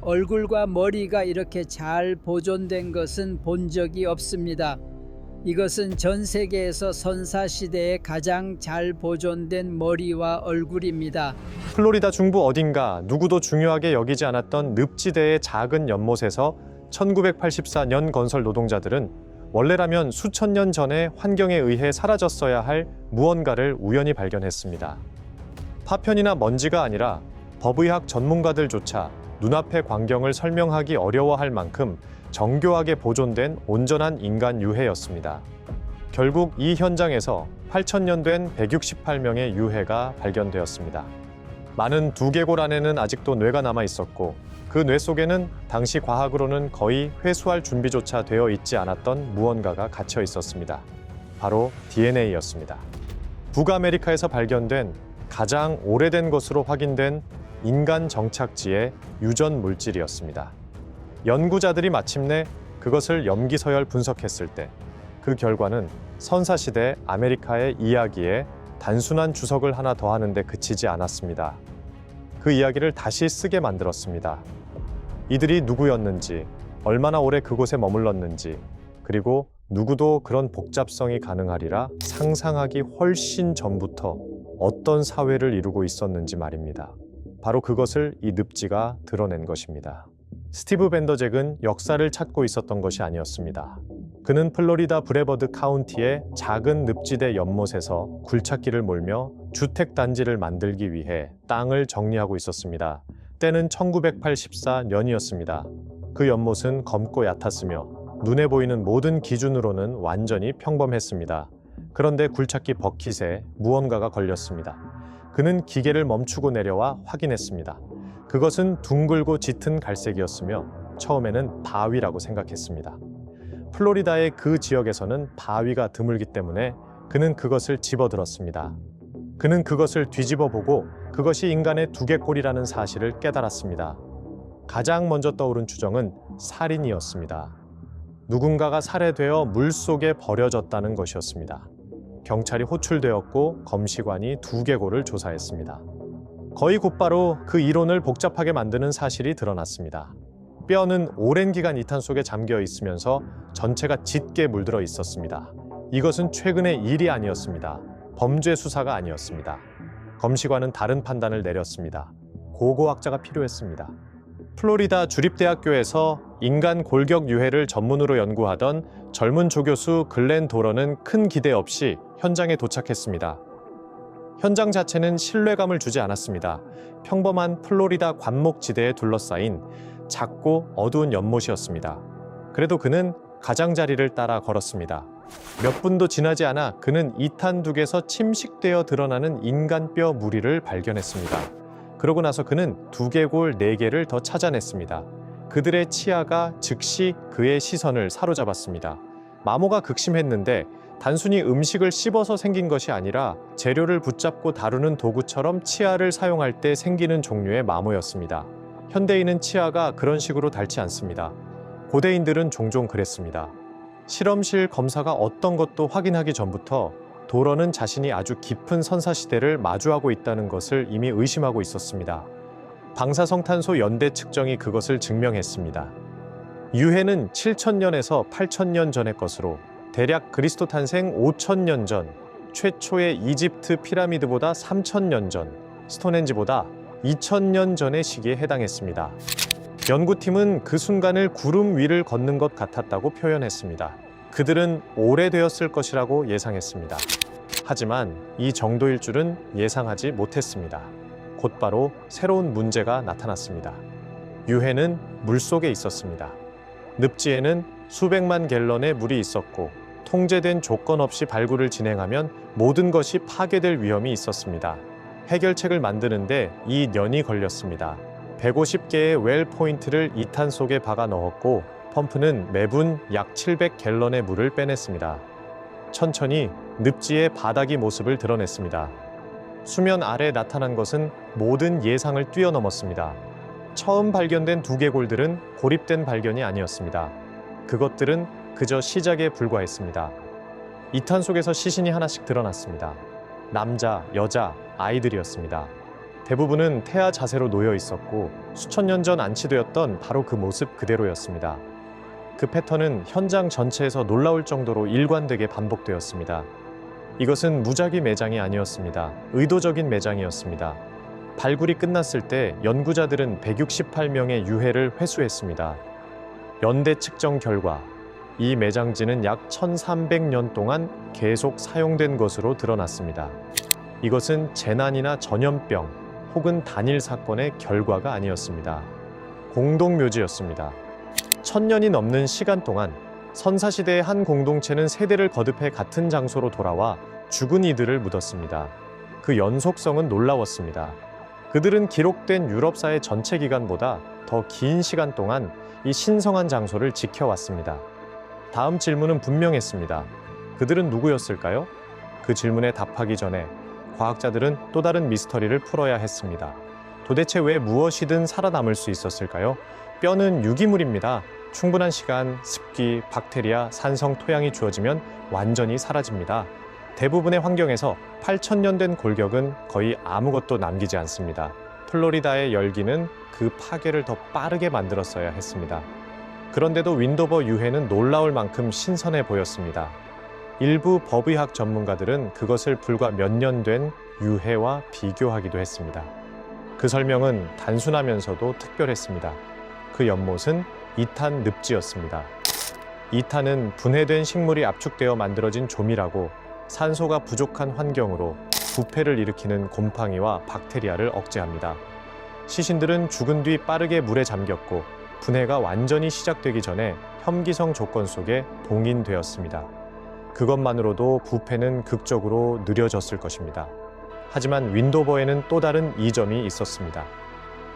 얼굴과 머리가 이렇게 잘 보존된 것은 본 적이 없습니다. 이것은 전 세계에서 선사시대에 가장 잘 보존된 머리와 얼굴입니다. 플로리다 중부 어딘가 누구도 중요하게 여기지 않았던 늪지대의 작은 연못에서 1984년 건설 노동자들은 원래라면 수천 년 전에 환경에 의해 사라졌어야 할 무언가를 우연히 발견했습니다. 파편이나 먼지가 아니라 법의학 전문가들조차 눈앞의 광경을 설명하기 어려워할 만큼 정교하게 보존된 온전한 인간 유해였습니다. 결국 이 현장에서 8,000년 된 168명의 유해가 발견되었습니다. 많은 두개골 안에는 아직도 뇌가 남아 있었고 그 뇌 속에는 당시 과학으로는 거의 회수할 준비조차 되어 있지 않았던 무언가가 갇혀 있었습니다. 바로 DNA였습니다. 북아메리카에서 발견된 가장 오래된 것으로 확인된 인간 정착지의 유전 물질이었습니다. 연구자들이 마침내 그것을 염기서열 분석했을 때 그 결과는 선사시대 아메리카의 이야기에 단순한 주석을 하나 더하는 데 그치지 않았습니다. 그 이야기를 다시 쓰게 만들었습니다. 이들이 누구였는지, 얼마나 오래 그곳에 머물렀는지, 그리고 누구도 그런 복잡성이 가능하리라 상상하기 훨씬 전부터 어떤 사회를 이루고 있었는지 말입니다. 바로 그것을 이 늪지가 드러낸 것입니다. 스티브 밴더잭은 역사를 찾고 있었던 것이 아니었습니다. 그는 플로리다 브레버드 카운티의 작은 늪지대 연못에서 굴착기를 몰며 주택단지를 만들기 위해 땅을 정리하고 있었습니다. 때는 1984년이었습니다. 그 연못은 검고 얕았으며 눈에 보이는 모든 기준으로는 완전히 평범했습니다. 그런데 굴착기 버킷에 무언가가 걸렸습니다. 그는 기계를 멈추고 내려와 확인했습니다. 그것은 둥글고 짙은 갈색이었으며 처음에는 바위라고 생각했습니다. 플로리다의 그 지역에서는 바위가 드물기 때문에 그는 그것을 집어들었습니다. 그는 그것을 뒤집어 보고 그것이 인간의 두개골이라는 사실을 깨달았습니다. 가장 먼저 떠오른 추정은 살인이었습니다. 누군가가 살해되어 물속에 버려졌다는 것이었습니다. 경찰이 호출되었고 검시관이 두개골을 조사했습니다. 거의 곧바로 그 이론을 복잡하게 만드는 사실이 드러났습니다. 뼈는 오랜 기간 이탄 속에 잠겨 있으면서 전체가 짙게 물들어 있었습니다. 이것은 최근의 일이 아니었습니다. 범죄 수사가 아니었습니다. 검시관은 다른 판단을 내렸습니다. 고고학자가 필요했습니다. 플로리다 주립대학교에서 인간 골격 유해를 전문으로 연구하던 젊은 조교수 글렌 도런은 큰 기대 없이 현장에 도착했습니다. 현장 자체는 신뢰감을 주지 않았습니다. 평범한 플로리다 관목지대에 둘러싸인 작고 어두운 연못이었습니다. 그래도 그는 가장자리를 따라 걸었습니다. 몇 분도 지나지 않아 그는 이탄둑에서 침식되어 드러나는 인간뼈 무리를 발견했습니다. 그러고 나서 그는 두개골 4개를 더 찾아냈습니다. 그들의 치아가 즉시 그의 시선을 사로잡았습니다. 마모가 극심했는데 단순히 음식을 씹어서 생긴 것이 아니라 재료를 붙잡고 다루는 도구처럼 치아를 사용할 때 생기는 종류의 마모였습니다. 현대인은 치아가 그런 식으로 닳지 않습니다. 고대인들은 종종 그랬습니다. 실험실 검사가 어떤 것도 확인하기 전부터 도런은 자신이 아주 깊은 선사시대를 마주하고 있다는 것을 이미 의심하고 있었습니다. 방사성탄소 연대 측정이 그것을 증명했습니다. 유해는 7,000년에서 8,000년 전의 것으로 대략 그리스도 탄생 5,000년 전, 최초의 이집트 피라미드보다 3,000년 전, 스톤헨지보다 2,000년 전의 시기에 해당했습니다. 연구팀은 그 순간을 구름 위를 걷는 것 같았다고 표현했습니다. 그들은 오래되었을 것이라고 예상했습니다. 하지만 이 정도일 줄은 예상하지 못했습니다. 곧바로 새로운 문제가 나타났습니다. 유해는 물속에 있었습니다. 늪지에는 수백만 갤런의 물이 있었고 통제된 조건 없이 발굴을 진행하면 모든 것이 파괴될 위험이 있었습니다. 해결책을 만드는데 2년이 걸렸습니다. 150개의 웰 포인트를 이탄 속에 박아 넣었고 펌프는 매분 약 700갤런의 물을 빼냈습니다. 천천히 늪지의 바닥이 모습을 드러냈습니다. 수면 아래 나타난 것은 모든 예상을 뛰어넘었습니다. 처음 발견된 두개골들은 고립된 발견이 아니었습니다. 그것들은 그저 시작에 불과했습니다. 이탄 속에서 시신이 하나씩 드러났습니다. 남자, 여자, 아이들이었습니다. 대부분은 태아 자세로 놓여 있었고 수천 년 전 안치되었던 바로 그 모습 그대로였습니다. 그 패턴은 현장 전체에서 놀라울 정도로 일관되게 반복되었습니다. 이것은 무작위 매장이 아니었습니다. 의도적인 매장이었습니다. 발굴이 끝났을 때 연구자들은 168명의 유해를 회수했습니다. 연대 측정 결과 이 매장지는 약 1300년 동안 계속 사용된 것으로 드러났습니다. 이것은 재난이나 전염병 혹은 단일 사건의 결과가 아니었습니다. 공동묘지였습니다. 1000년이 넘는 시간 동안 선사시대의 한 공동체는 세대를 거듭해 같은 장소로 돌아와 죽은 이들을 묻었습니다. 그 연속성은 놀라웠습니다. 그들은 기록된 유럽사의 전체 기간보다 더 긴 시간 동안 이 신성한 장소를 지켜왔습니다. 다음 질문은 분명했습니다. 그들은 누구였을까요? 그 질문에 답하기 전에 과학자들은 또 다른 미스터리를 풀어야 했습니다. 도대체 왜 무엇이든 살아남을 수 있었을까요? 뼈는 유기물입니다. 충분한 시간, 습기, 박테리아, 산성, 토양이 주어지면 완전히 사라집니다. 대부분의 환경에서 8,000년 된 골격은 거의 아무것도 남기지 않습니다. 플로리다의 열기는 그 파괴를 더 빠르게 만들었어야 했습니다. 그런데도 윈도버 유해는 놀라울 만큼 신선해 보였습니다. 일부 법의학 전문가들은 그것을 불과 몇 년 된 유해와 비교하기도 했습니다. 그 설명은 단순하면서도 특별했습니다. 그 연못은 이탄 늪지였습니다. 이탄은 분해된 식물이 압축되어 만들어진 조미라고 산소가 부족한 환경으로 부패를 일으키는 곰팡이와 박테리아를 억제합니다. 시신들은 죽은 뒤 빠르게 물에 잠겼고 분해가 완전히 시작되기 전에 혐기성 조건 속에 봉인되었습니다. 그것만으로도 부패는 극적으로 느려졌을 것입니다. 하지만 윈도버에는 또 다른 이점이 있었습니다.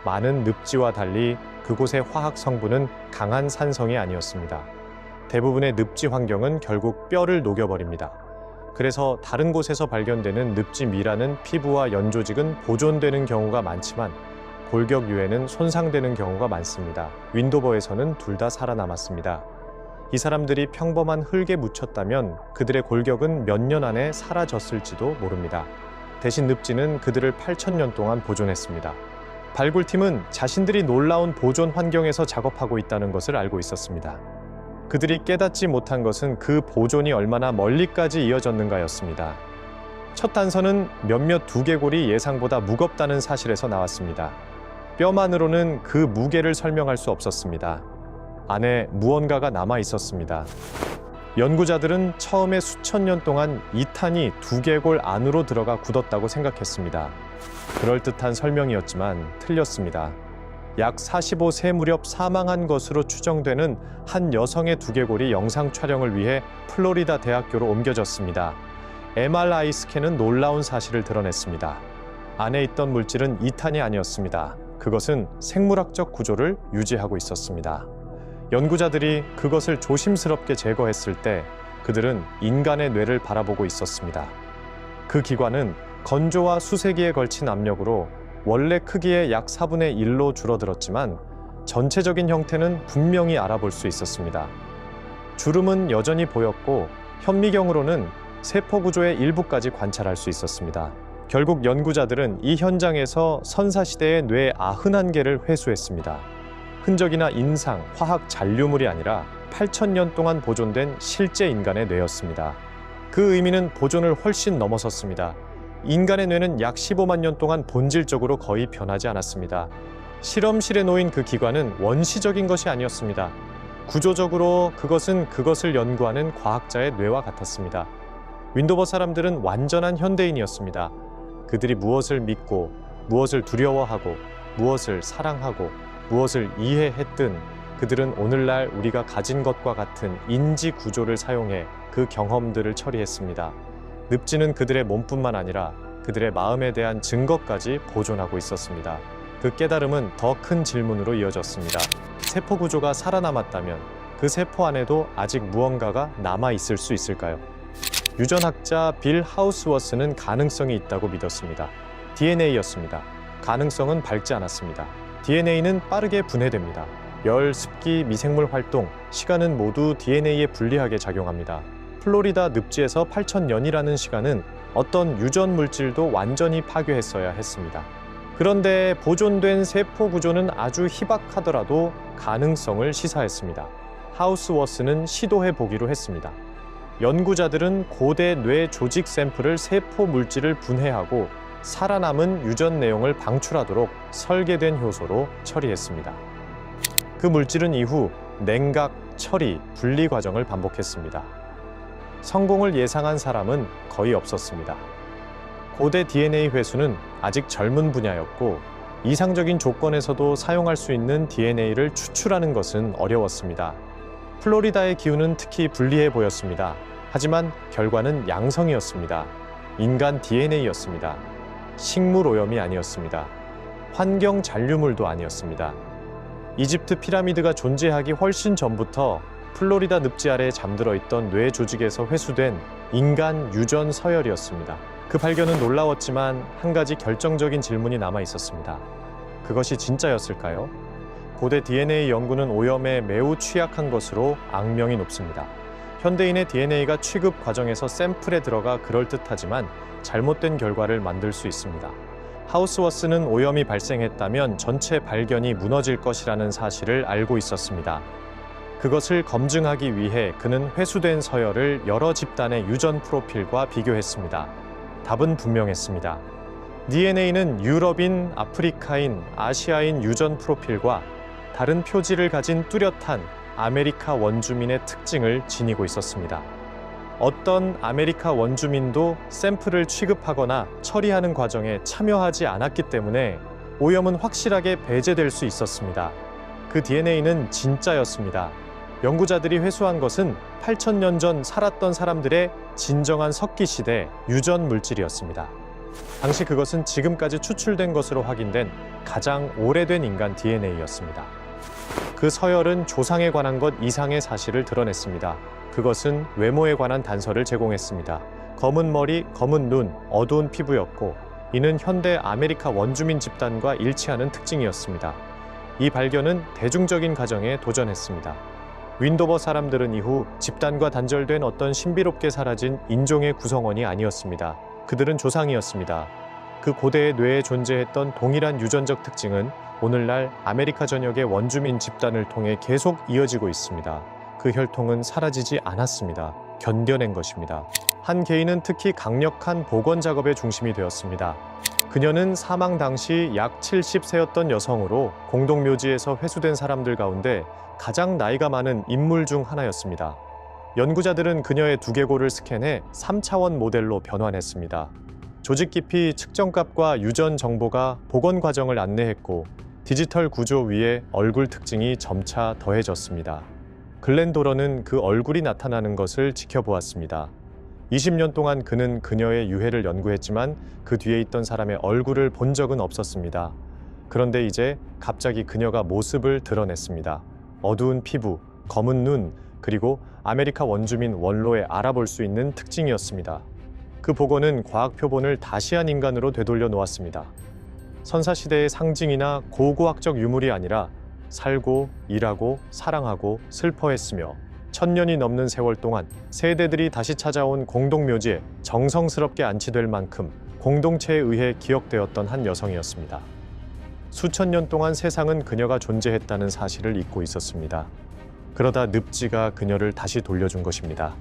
많은 늪지와 달리 그곳의 화학 성분은 강한 산성이 아니었습니다. 대부분의 늪지 환경은 결국 뼈를 녹여버립니다. 그래서 다른 곳에서 발견되는 늪지 미라는 피부와 연조직은 보존되는 경우가 많지만 골격 유해는 손상되는 경우가 많습니다. 윈도버에서는 둘 다 살아남았습니다. 이 사람들이 평범한 흙에 묻혔다면 그들의 골격은 몇 년 안에 사라졌을지도 모릅니다. 대신 늪지는 그들을 8,000년 동안 보존했습니다. 발굴팀은 자신들이 놀라운 보존 환경에서 작업하고 있다는 것을 알고 있었습니다. 그들이 깨닫지 못한 것은 그 보존이 얼마나 멀리까지 이어졌는가였습니다. 첫 단서는 몇몇 두개골이 예상보다 무겁다는 사실에서 나왔습니다. 뼈만으로는 그 무게를 설명할 수 없었습니다. 안에 무언가가 남아 있었습니다. 연구자들은 처음에 수천 년 동안 이탄이 두개골 안으로 들어가 굳었다고 생각했습니다. 그럴듯한 설명이었지만 틀렸습니다. 약 45세 무렵 사망한 것으로 추정되는 한 여성의 두개골이 영상 촬영을 위해 플로리다 대학교로 옮겨졌습니다. MRI 스캔은 놀라운 사실을 드러냈습니다. 안에 있던 물질은 이탄이 아니었습니다. 그것은 생물학적 구조를 유지하고 있었습니다. 연구자들이 그것을 조심스럽게 제거했을 때 그들은 인간의 뇌를 바라보고 있었습니다. 그 기관은 건조와 수세기에 걸친 압력으로 원래 크기의 약 4분의 1로 줄어들었지만 전체적인 형태는 분명히 알아볼 수 있었습니다. 주름은 여전히 보였고 현미경으로는 세포 구조의 일부까지 관찰할 수 있었습니다. 결국 연구자들은 이 현장에서 선사시대의 뇌 91개를 회수했습니다. 흔적이나 인상, 화학 잔류물이 아니라 8,000년 동안 보존된 실제 인간의 뇌였습니다. 그 의미는 보존을 훨씬 넘어섰습니다. 인간의 뇌는 약 15만 년 동안 본질적으로 거의 변하지 않았습니다. 실험실에 놓인 그 기관은 원시적인 것이 아니었습니다. 구조적으로 그것을 연구하는 과학자의 뇌와 같았습니다. 윈도버 사람들은 완전한 현대인이었습니다. 그들이 무엇을 믿고, 무엇을 두려워하고, 무엇을 사랑하고, 무엇을 이해했든 그들은 오늘날 우리가 가진 것과 같은 인지 구조를 사용해 그 경험들을 처리했습니다. 늪지는 그들의 몸뿐만 아니라 그들의 마음에 대한 증거까지 보존하고 있었습니다. 그 깨달음은 더 큰 질문으로 이어졌습니다. 세포 구조가 살아남았다면 그 세포 안에도 아직 무언가가 남아 있을 수 있을까요? 유전학자 빌 하우스워스는 가능성이 있다고 믿었습니다. DNA였습니다. 가능성은 밝지 않았습니다. DNA는 빠르게 분해됩니다. 열, 습기, 미생물 활동, 시간은 모두 DNA에 불리하게 작용합니다. 플로리다 늪지에서 8,000년이라는 시간은 어떤 유전 물질도 완전히 파괴했어야 했습니다. 그런데 보존된 세포 구조는 아주 희박하더라도 가능성을 시사했습니다. 하우스워스는 시도해 보기로 했습니다. 연구자들은 고대 뇌 조직 샘플을 세포 물질을 분해하고 살아남은 유전 내용을 방출하도록 설계된 효소로 처리했습니다. 그 물질은 이후 냉각, 처리, 분리 과정을 반복했습니다. 성공을 예상한 사람은 거의 없었습니다. 고대 DNA 회수는 아직 젊은 분야였고 이상적인 조건에서도 사용할 수 있는 DNA를 추출하는 것은 어려웠습니다. 플로리다의 기후는 특히 불리해 보였습니다. 하지만 결과는 양성이었습니다. 인간 DNA였습니다. 식물 오염이 아니었습니다. 환경 잔류물도 아니었습니다. 이집트 피라미드가 존재하기 훨씬 전부터 플로리다 늪지 아래에 잠들어 있던 뇌 조직에서 회수된 인간 유전 서열이었습니다. 그 발견은 놀라웠지만 한 가지 결정적인 질문이 남아 있었습니다. 그것이 진짜였을까요? 고대 DNA 연구는 오염에 매우 취약한 것으로 악명이 높습니다. 현대인의 DNA가 취급 과정에서 샘플에 들어가 그럴듯하지만 잘못된 결과를 만들 수 있습니다. 하우스워스는 오염이 발생했다면 전체 발견이 무너질 것이라는 사실을 알고 있었습니다. 그것을 검증하기 위해 그는 회수된 서열을 여러 집단의 유전 프로필과 비교했습니다. 답은 분명했습니다. DNA는 유럽인, 아프리카인, 아시아인 유전 프로필과 다른 표지를 가진 뚜렷한 아메리카 원주민의 특징을 지니고 있었습니다. 어떤 아메리카 원주민도 샘플을 취급하거나 처리하는 과정에 참여하지 않았기 때문에 오염은 확실하게 배제될 수 있었습니다. 그 DNA는 진짜였습니다. 연구자들이 회수한 것은 8,000년 전 살았던 사람들의 진정한 석기시대 유전 물질이었습니다. 당시 그것은 지금까지 추출된 것으로 확인된 가장 오래된 인간 DNA였습니다. 그 서열은 조상에 관한 것 이상의 사실을 드러냈습니다. 그것은 외모에 관한 단서를 제공했습니다. 검은 머리, 검은 눈, 어두운 피부였고 이는 현대 아메리카 원주민 집단과 일치하는 특징이었습니다. 이 발견은 대중적인 가정에 도전했습니다. 윈도버 사람들은 이후 집단과 단절된 어떤 신비롭게 사라진 인종의 구성원이 아니었습니다. 그들은 조상이었습니다. 그 고대의 뇌에 존재했던 동일한 유전적 특징은 오늘날 아메리카 전역의 원주민 집단을 통해 계속 이어지고 있습니다. 그 혈통은 사라지지 않았습니다. 견뎌낸 것입니다. 한 개인은 특히 강력한 복원 작업의 중심이 되었습니다. 그녀는 사망 당시 약 70세였던 여성으로 공동묘지에서 회수된 사람들 가운데 가장 나이가 많은 인물 중 하나였습니다. 연구자들은 그녀의 두개골을 스캔해 3차원 모델로 변환했습니다. 조직 깊이 측정값과 유전 정보가 복원 과정을 안내했고 디지털 구조 위에 얼굴 특징이 점차 더해졌습니다. 글렌 도러는 그 얼굴이 나타나는 것을 지켜보았습니다. 20년 동안 그는 그녀의 유해를 연구했지만 그 뒤에 있던 사람의 얼굴을 본 적은 없었습니다. 그런데 이제 갑자기 그녀가 모습을 드러냈습니다. 어두운 피부, 검은 눈, 그리고 아메리카 원주민 원로에 알아볼 수 있는 특징이었습니다. 그 복원은 과학 표본을 다시한 인간으로 되돌려 놓았습니다. 선사시대의 상징이나 고고학적 유물이 아니라 살고, 일하고, 사랑하고, 슬퍼했으며 1000년이 넘는 세월 동안 세대들이 다시 찾아온 공동묘지에 정성스럽게 안치될 만큼 공동체에 의해 기억되었던 한 여성이었습니다. 수천 년 동안 세상은 그녀가 존재했다는 사실을 잊고 있었습니다. 그러다 늪지가 그녀를 다시 돌려준 것입니다.